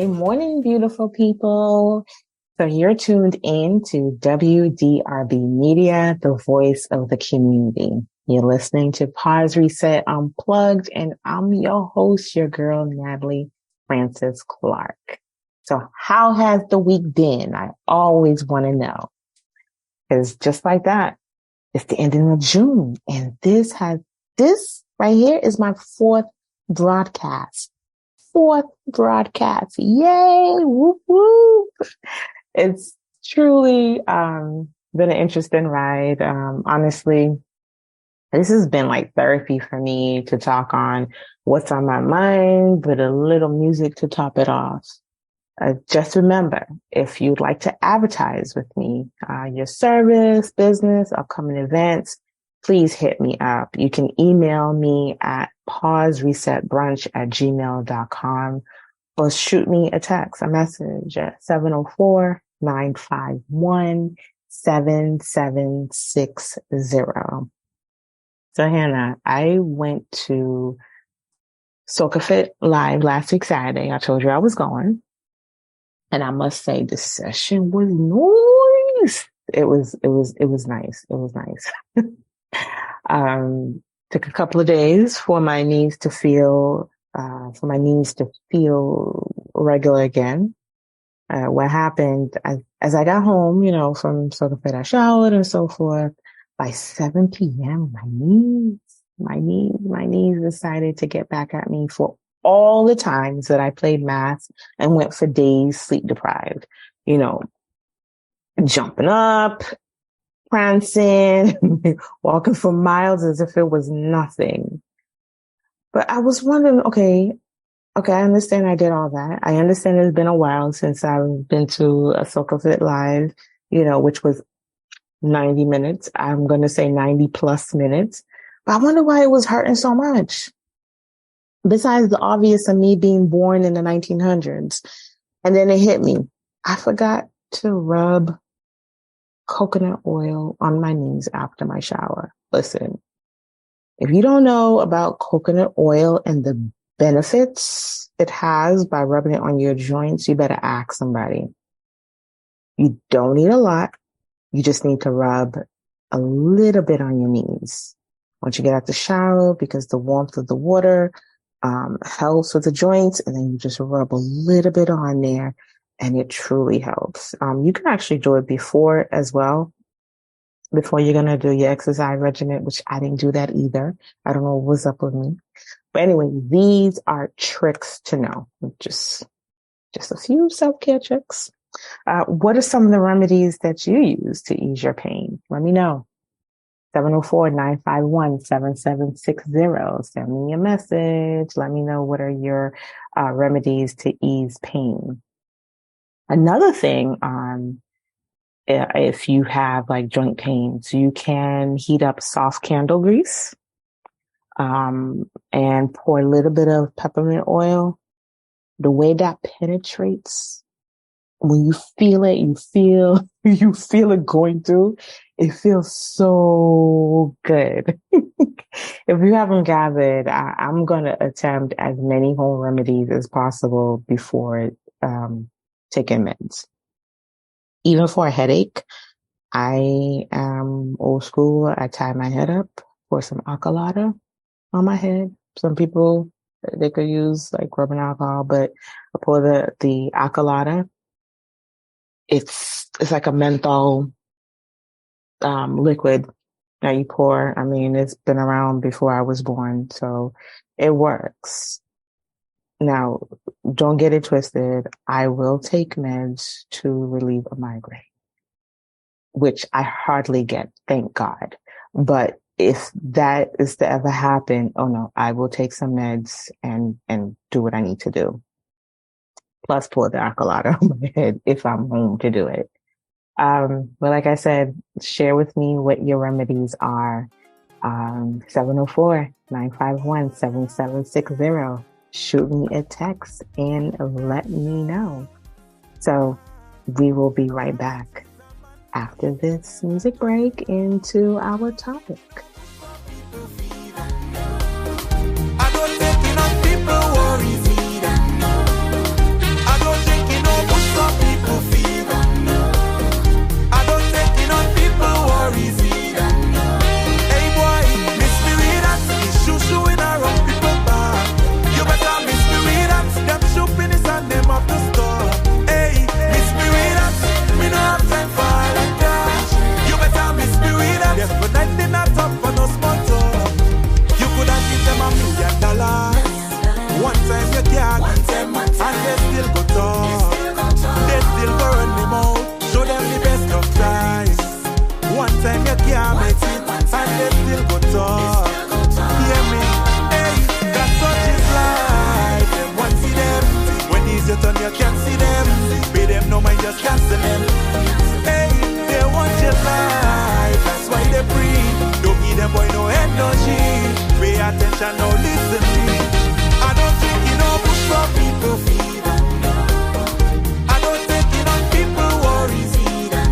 Friday morning, beautiful people. So you're tuned in to WDRB Media, the voice of the community. You're listening to Pause Reset Unplugged, and I'm your host, your girl, Natalie Francis-Clarke. So how has the week been? I always want to know. Because just like that, it's the ending of June, and this right here is my fourth broadcast. Yay! Whoop whoop! It's truly been an interesting ride. Honestly, this has been like therapy for me to talk on what's on my mind, with a little music to top it off. Just remember, if you'd like to advertise with me, your service, business, upcoming events, please hit me up. You can email me at pauseresetbrunch@gmail.com or shoot me a text, a message at 704-951-7760. So Hannah, I went to Soca Fit Live last week, Saturday. I told you I was going. And I must say the session was nice. It was nice. It was nice. Took a couple of days for my knees to feel regular again. What happened as I got home, from Soca Fit, I showered and so forth. By 7 p.m., my knees decided to get back at me for all the times that I played math and went for days sleep deprived, jumping up, prancing, walking for miles as if it was nothing. But I was wondering, okay, I understand I did all that. I understand it's been a while since I've been to a Soca Fit Live, which was 90 minutes. I'm going to say 90 plus minutes. But I wonder why it was hurting so much. Besides the obvious of me being born in the 1900s. And then it hit me. I forgot to rub coconut oil on my knees after my shower. Listen, if you don't know about coconut oil and the benefits it has by rubbing it on your joints, you better ask somebody. You don't need a lot. You just need to rub a little bit on your knees once you get out the shower, because the warmth of the water helps with the joints, and then you just rub a little bit on there, and it truly helps. You can actually do it before as well, before you're going to do your exercise regimen, which I didn't do that either. I don't know what's up with me. But anyway, these are tricks to know. Just a few self-care tricks. What are some of the remedies that you use to ease your pain? Let me know. 704-951-7760. Send me a message. Let me know what are your remedies to ease pain. Another thing, if you have like joint pains, you can heat up soft candle grease, and pour a little bit of peppermint oil. The way that penetrates, when you feel it, you feel it going through. It feels so good. If you haven't gathered, I'm going to attempt as many home remedies as possible before taking meds. Even for a headache, I am old school. I tie my head up, pour some alcolada on my head. Some people, they could use like rubbing alcohol, but I pour the alcolada. It's like a menthol liquid that you pour. I mean, it's been around before I was born, so it works. Now, don't get it twisted. I will take meds to relieve a migraine, which I hardly get, thank God. But if that is to ever happen, oh no, I will take some meds and do what I need to do. Plus pour the alcolada on my head if I'm home to do it. But like I said, share with me what your remedies are. 704-951-7760. Shoot me a text and let me know. So we will be right back after this music break into our topic. I don't and they still go talk. Hear me? Hey, that's such is life. Them want see them. When it's your turn, you can't see them. Pay them no mind, just cancel them. Hey, they want your life. That's why they breathe. Don't give them boy no energy. Pay attention, now listen me. I don't think you know push for people fever. I don't think you know people worries either.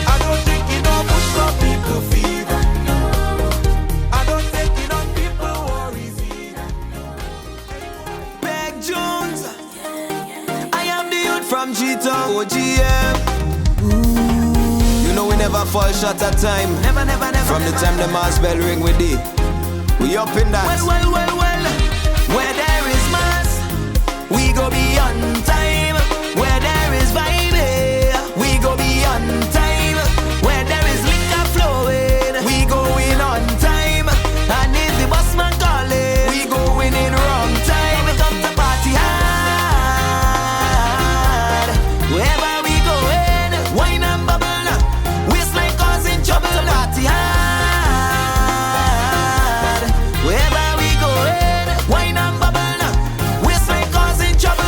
I don't think you know push for people fever. I don't think you know people worries either. Beg Jones, I am the youth from G-Town, OGM. You know we never fall short at time. Never. From the time the mass bell ring with it, we up in that. Well. Where there is mass, we go beyond time. Where there is vibe, we go beyond time. Where there is liquor flowing, we going on time. And if the boss man calling, we going in wrong time. We come to party hard. Wherever we going, wine and bubble, waistline causing trouble. Party hard. Wherever we going, wine and bubble, waistline causing trouble.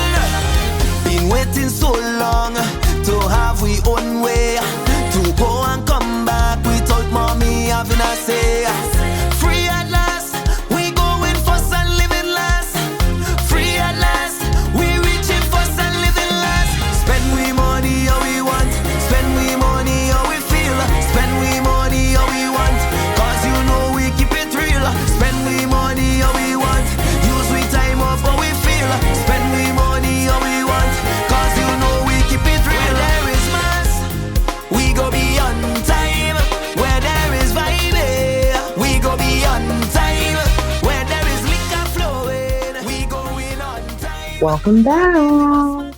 Been waiting so long to have we own way, to go and come back without mommy having a say. Free at last, we going first and living last. Free at last, we reaching first and living last. Spend we money how we want, spend we money how we feel, spend we money how we want, cause you know we keep it real. Spend we money how we want, use we time off how we feel, spend we money how we want, cause you know we keep it real. Where there is mass, we go beyond time. Where there is vibe, we go beyond time. Where there is liquor flowing, we going on time. Welcome back.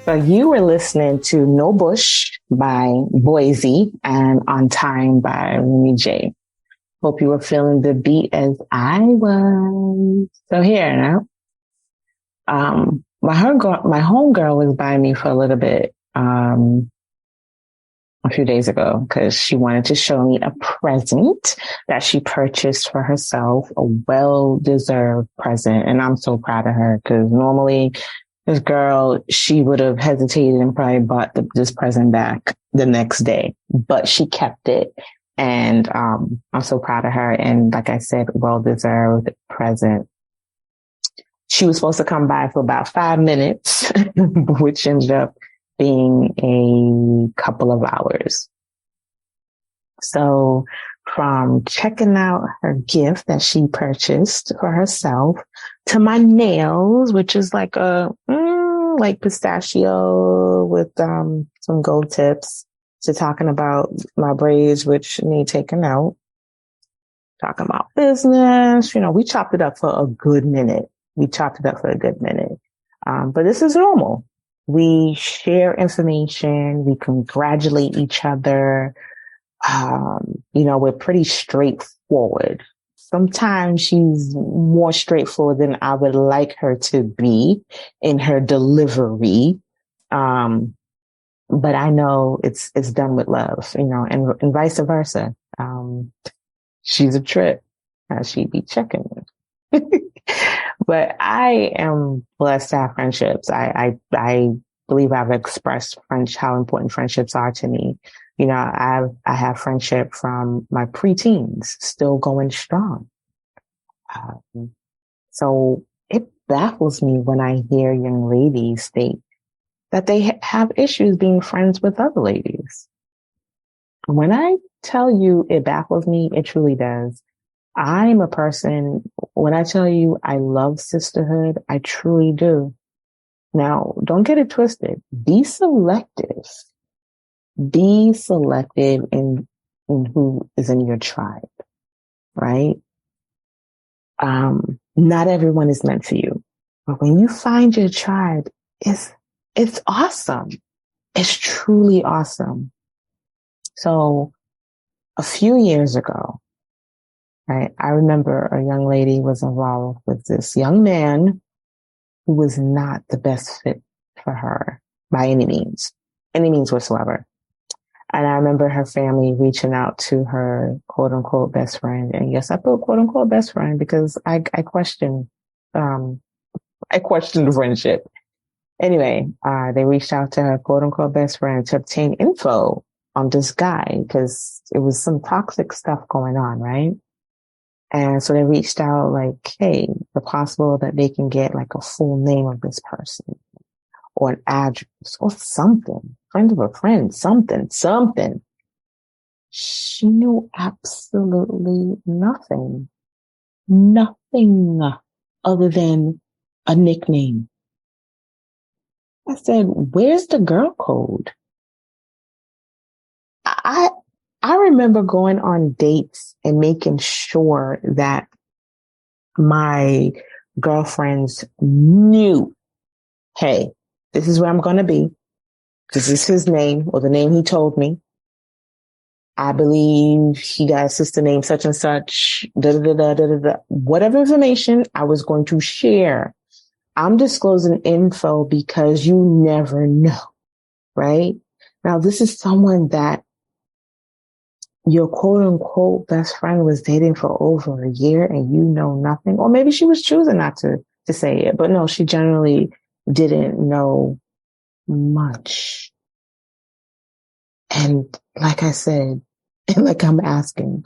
So you were listening to No Bush by Boise and On Time by Remy J. Hope you were feeling the beat as I was. So here now, my homegirl was by me for a little bit, a few days ago, because she wanted to show me a present that she purchased for herself, a well-deserved present. And I'm so proud of her, because normally this girl, she would have hesitated and probably bought this present back the next day, but she kept it. And I'm so proud of her. And like I said, well-deserved present. She was supposed to come by for about 5 minutes, which ended up being a couple of hours. So from checking out her gift that she purchased for herself to my nails, which is like like pistachio with some gold tips, to talking about my braids, which need taken out, talking about business. You know, we chopped it up for a good minute. But this is normal. We share information. We congratulate each other. We're pretty straightforward. Sometimes she's more straightforward than I would like her to be in her delivery. But I know it's done with love, and vice versa. She's a trip. She be checking me. But I am blessed to have friendships. I believe I've expressed how important friendships are to me. I have friendship from my preteens, still going strong. So it baffles me when I hear young ladies state that they have issues being friends with other ladies. When I tell you it baffles me, it truly does. I'm a person, when I tell you I love sisterhood, I truly do. Now, don't get it twisted. Be selective. Be selective in who is in your tribe, right? Not everyone is meant for you. But when you find your tribe, it's awesome. It's truly awesome. So a few years ago, right, I remember a young lady was involved with this young man who was not the best fit for her by any means whatsoever. And I remember her family reaching out to her quote unquote best friend. And yes, I put quote unquote best friend because I questioned, I questioned the friendship. Anyway, they reached out to her quote unquote best friend to obtain info on this guy because it was some toxic stuff going on, right? And so they reached out like, hey, the possible that they can get like a full name of this person or an address or something, friend of a friend, something. She knew absolutely nothing other than a nickname. I said, where's the girl code? I remember going on dates and making sure that my girlfriends knew, hey, this is where I'm going to be. This is his name or the name he told me. I believe he got a sister named such and such, whatever information I was going to share. I'm disclosing info because you never know, right? Now, this is someone that your quote unquote best friend was dating for over a year and you know nothing. Or maybe she was choosing not to say it, but no, she generally didn't know much. And like I said, and like I'm asking,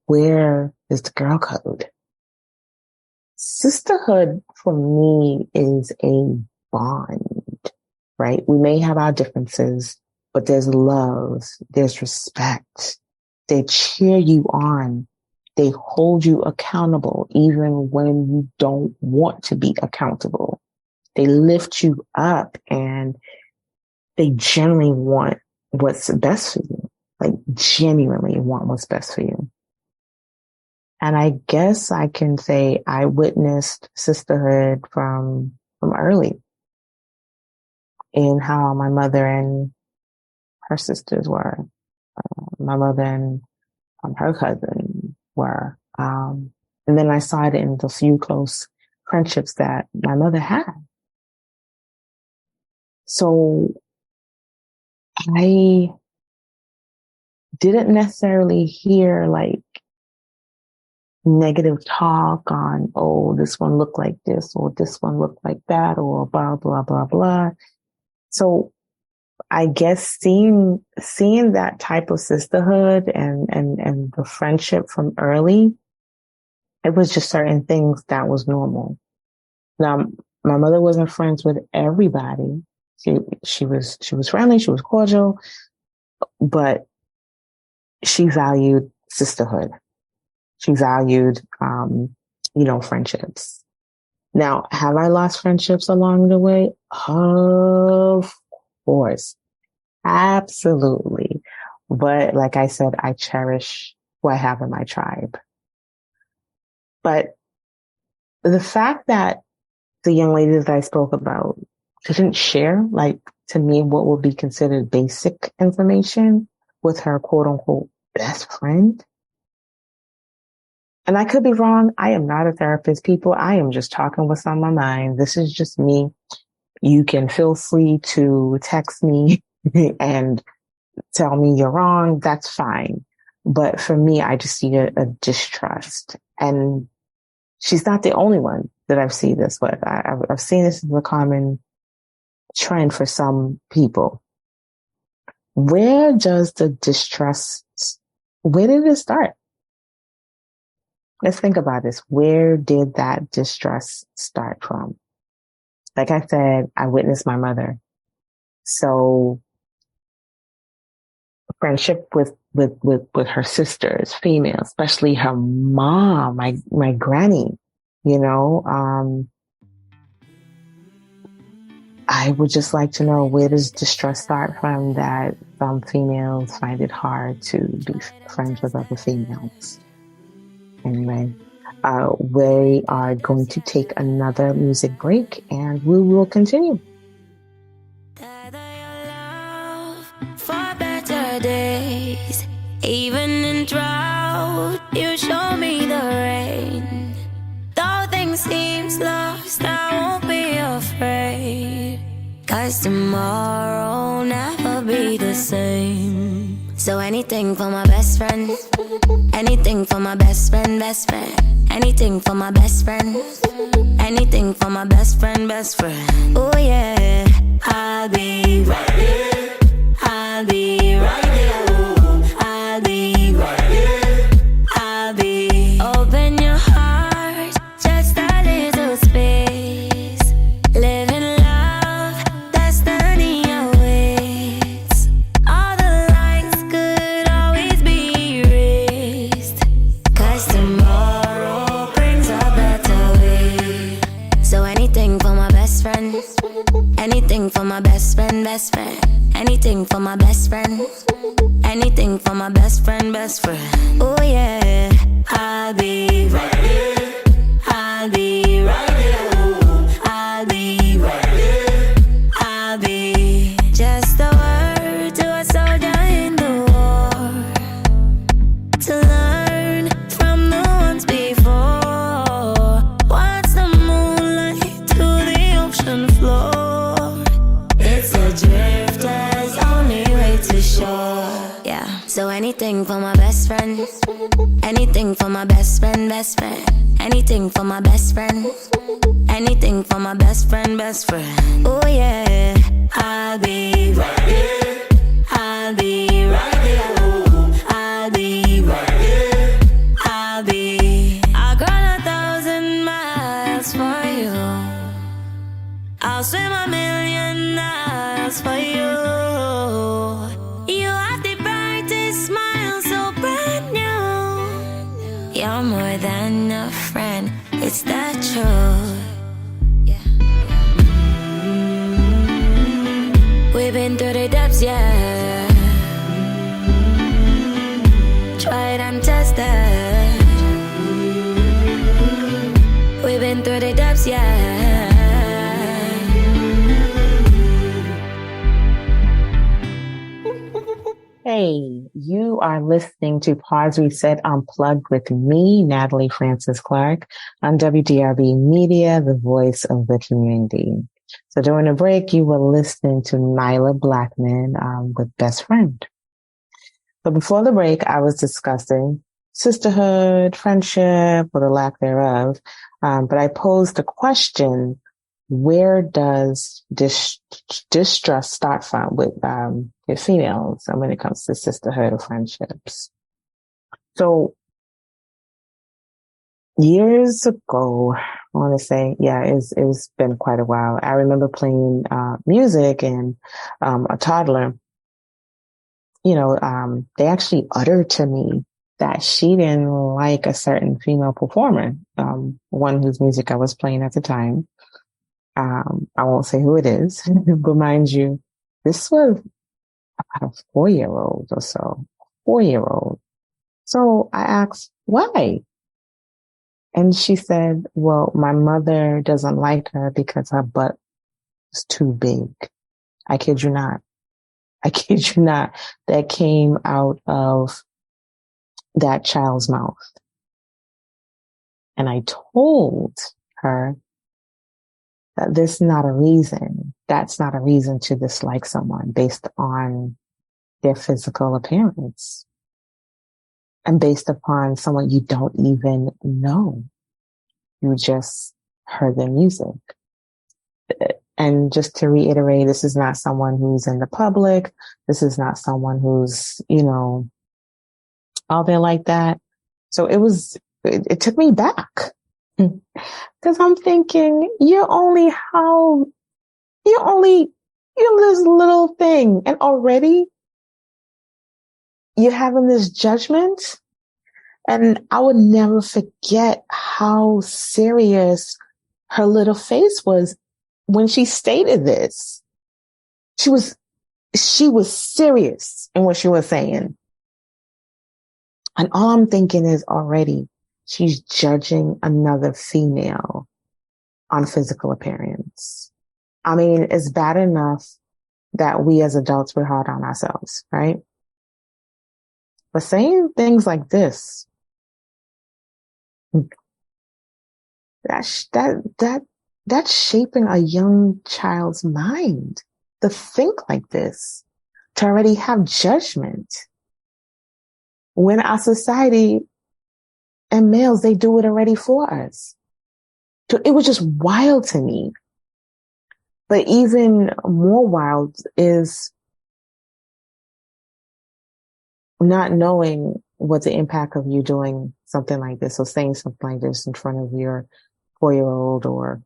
where is the girl code? Sisterhood for me is a bond, right? We may have our differences, but there's love, there's respect. They cheer you on. They hold you accountable even when you don't want to be accountable. They lift you up and they genuinely want what's best for you. Like genuinely want what's best for you. And I guess I can say I witnessed sisterhood from early in how my mother and her sisters were. My mother and her cousin were. And then I saw it in the few close friendships that my mother had. So I didn't necessarily hear like negative talk on, oh, this one looked like this or this one looked like that or blah, blah, blah, blah. So I guess seeing that type of sisterhood and the friendship from early, it was just certain things that was normal. Now, my mother wasn't friends with everybody. She was friendly, she was cordial, but she valued sisterhood. She valued, friendships. Now, have I lost friendships along the way? Of course. Absolutely. But like I said, I cherish who I have in my tribe. But the fact that the young lady that I spoke about didn't share, like, to me, what would be considered basic information with her quote unquote best friend. And I could be wrong. I am not a therapist, people. I am just talking what's on my mind. This is just me. You can feel free to text me and tell me you're wrong. That's fine. But for me, I just see a distrust. And she's not the only one that I've seen this with. I've seen this as a common trend for some people. Where does the distrust, where did it start? Let's think about this. Where did that distrust start from? Like I said, I witnessed my mother. So friendship with her sisters, female, especially her mom, my granny, I would just like to know, where does distrust start from that some females find it hard to be friends with other females? Anyway, we are going to take another music break and we will continue. For better days, even in drought, you show me the rain. Though things seem lost, I won't be afraid, 'cause tomorrow will never be the same. So anything for my best friend. Anything for my best friend, best friend. Anything for my best friend. Anything for my best friend, best friend. Oh yeah, I'll be right here. I'll be right here. I'll be right here. I'll be. Open your heart, just a little space. Live in love, destiny awaits. All the lights could always be erased, 'cause tomorrow brings a better way. So anything for my best friend. Anything for my best friend, best friend. Anything for my best friend. Anything for my best friend, best friend. Oh yeah, I'll be right here. I'll be right here. I'll be right here. I'll be just a word to a soldier in the war, to learn from the ones before. Watch the moonlight to the ocean floor. It's a drifter's only way to shore. Yeah. So anything for my best friend. Anything for my best friend, best friend. Anything for my best friend. Anything for my best friend, best friend. Oh yeah, I'll be right here. I'll be right here. I'll be right here. I'll be. I'll go 1,000 miles for you. I'll swim 1,000,000 miles for you. You have the brightest smile, so brand new. You're more than a friend, it's the truth. Yeah. We've been through the depths, yeah. Tried and tested. We've been through the depths, yeah. Hey, you are listening to Pause Reset Unplugged with me, Natalie Francis-Clarke, on WDRB Media, the voice of the community. So during the break, you were listening to Nyla Blackman with Best Friend. So before the break, I was discussing sisterhood, friendship, or the lack thereof. But I posed a question: where does distrust start from with females, and when it comes to sisterhood or friendships? So years ago, I want to say, yeah, it's been quite a while. I remember playing music, and a toddler, they actually uttered to me that she didn't like a certain female performer, one whose music I was playing at the time. I won't say who it is, but mind you, this was about a 4-year-old or so. 4-year-old. So I asked, why? And she said, well, my mother doesn't like her because her butt is too big. I kid you not. I kid you not. That came out of that child's mouth. And I told her that this is not a reason. That's not a reason to dislike someone based on their physical appearance and based upon someone you don't even know. You just heard their music. And just to reiterate, this is not someone who's in the public. This is not someone who's, out there like that. So it took me back. Because I'm thinking, you're this little thing, and already you're having this judgment. And I would never forget how serious her little face was when she stated this. She was serious in what she was saying. And all I'm thinking is already she's judging another female on physical appearance. I mean, it's bad enough that we as adults, we're hard on ourselves, right? But saying things like this, that's shaping a young child's mind to think like this, to already have judgment. when our society and males, they do it already for us. So it was just wild to me. But even more wild is not knowing what the impact of you doing something like this or saying something like this in front of your 4-year-old or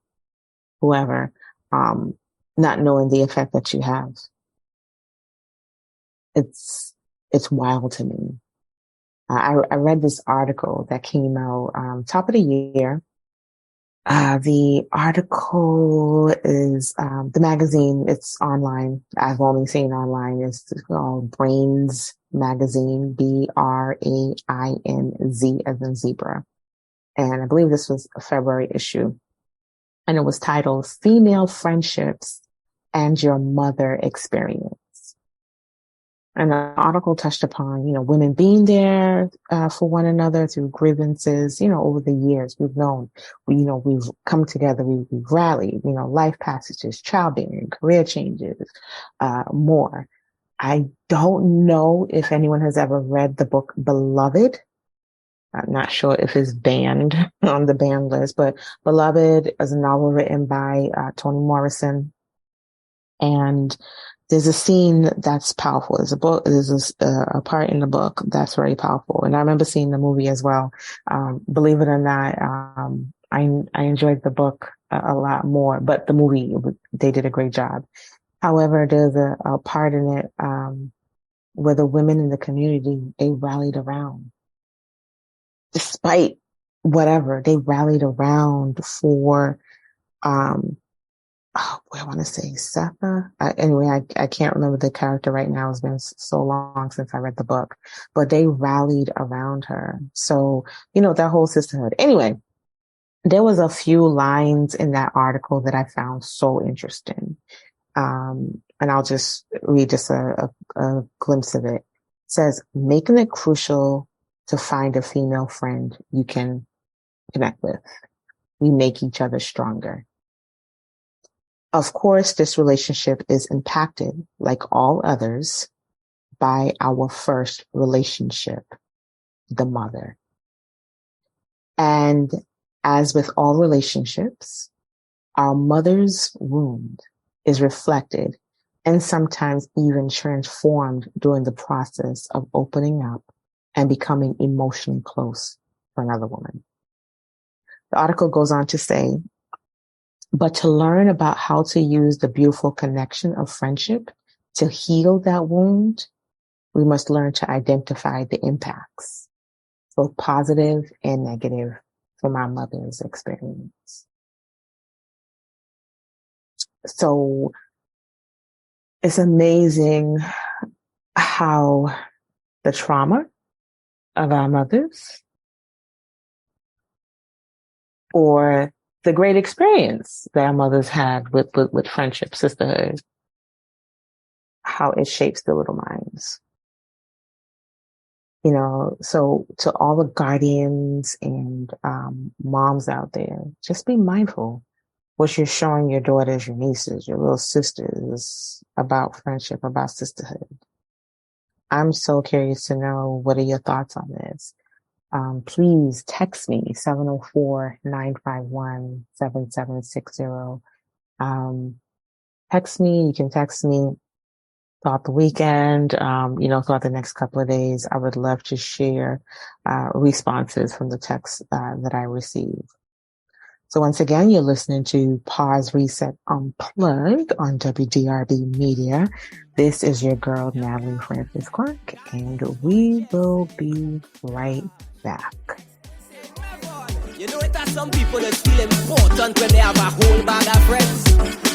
whoever, not knowing the effect that you have. It's wild to me. I read this article that came out top of the year. The article is the magazine. It's online. I've only seen online. It's called Brains Magazine, BRAINZ as in zebra. And I believe this was a February issue. And it was titled Female Friendships and Your Mother Experience. And the article touched upon, women being there for one another through grievances, over the years we've known, we've come together, we've rallied, life passages, childbearing, career changes, more. I don't know if anyone has ever read the book Beloved. I'm not sure if it's banned on the banned list, but Beloved is a novel written by Toni Morrison. And there's a scene that's powerful. There's a part in the book that's very powerful. And I remember seeing the movie as well. Believe it or not, I enjoyed the book a lot more, but the movie, they did a great job. However, there's a part in it, where the women in the community, they rallied around. Despite whatever, they rallied around for, I want to say Setha. Anyway, I can't remember the character right now. It's been so long since I read the book, but they rallied around her. So, that whole sisterhood. Anyway, there was a few lines in that article that I found so interesting. And I'll just read just a glimpse of it. It says, making it crucial to find a female friend you can connect with. We make each other stronger. Of course, this relationship is impacted, like all others, by our first relationship, the mother. And as with all relationships, our mother's wound is reflected and sometimes even transformed during the process of opening up and becoming emotionally close for another woman. The article goes on to say, but to learn about how to use the beautiful connection of friendship to heal that wound, we must learn to identify the impacts, both positive and negative, from our mother's experience. So it's amazing how the trauma of our mothers or the great experience that our mothers had with friendship, sisterhood, how it shapes the little minds. So to all the guardians and moms out there, just be mindful what you're showing your daughters, your nieces, your little sisters about friendship, about sisterhood. I'm so curious to know, what are your thoughts on this? Please text me, 704-951-7760. Text me. You can text me throughout the weekend, throughout the next couple of days. I would love to share responses from the texts that I receive. So once again, you're listening to Pause Reset Unplugged on WDRB Media. This is your girl, Natalie Francis-Clarke, and we will be right back. It has some people that feel important when they have a whole bag of friends.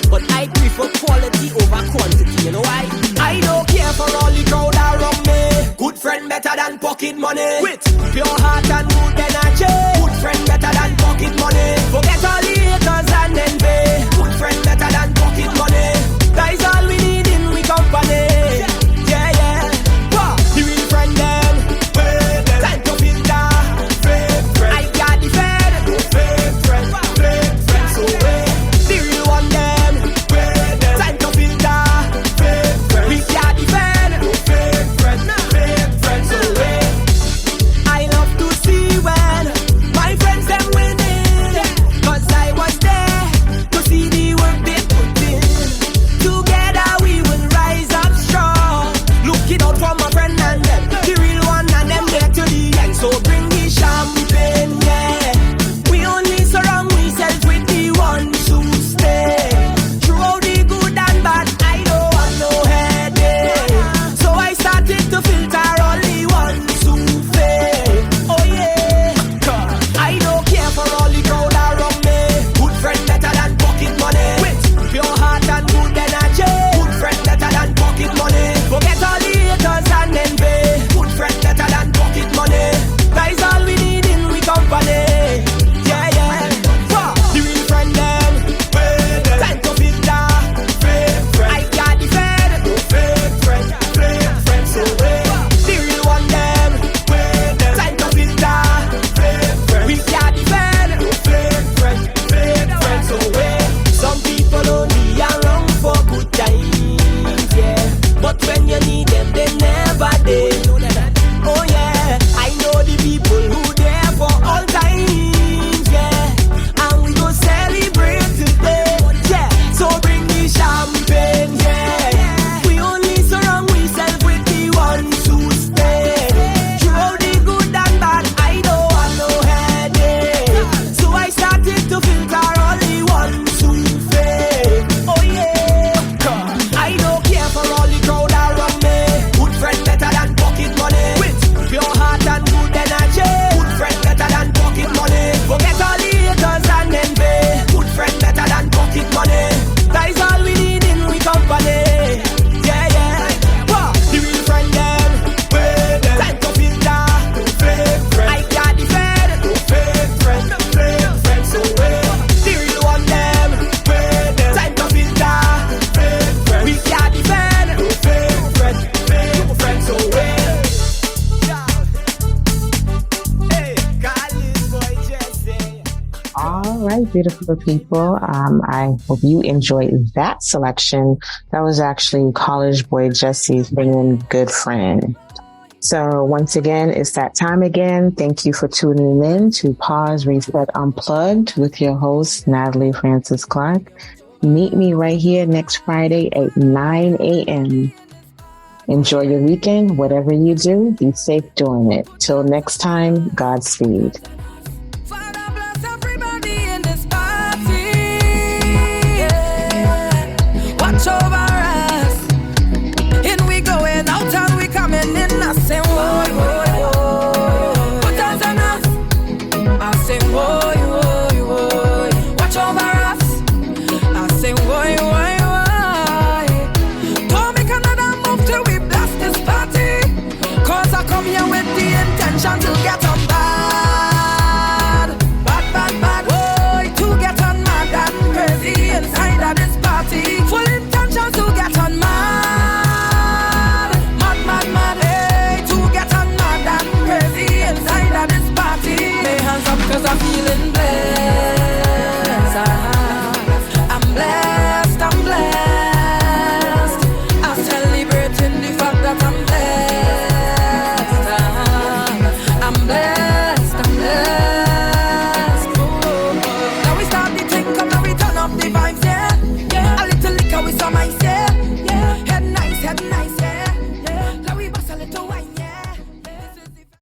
But I prefer quality over quantity, you know why? I don't care for all the crowd around me. Good friend better than pocket money. With pure heart and good energy. Good friend better than pocket money. Forget all the haters and envy. Good friend better than pocket money. That is all we need in we company. Yeah, yeah. Wow. The real friend them. Time to filter. Fake friend. I got the friend. Fake friend. Fake friend. So the real one them. Time to filter. Fake friend. We got the friend. Fake friend. Fake friend. So right, beautiful people. I hope you enjoyed that selection. That was actually College Boy Jesse singing Good Friend. So once again, it's that time again. Thank you for tuning in to Pause Reset Unplugged with your host, Natalie Francis-Clarke. Meet me right here next Friday at 9 a.m. Enjoy your weekend. Whatever you do, be safe doing it. Till next time, Godspeed. Father bless everybody in this party. Yeah. Watch over us. In we going out and we coming in. I say, whoa, whoa, whoa. Put us on us. I say, whoa, whoa, whoa. Watch over us. I say, whoa, whoa, whoa. Don't make another move till we blast this party. Cause I come here with the intention to get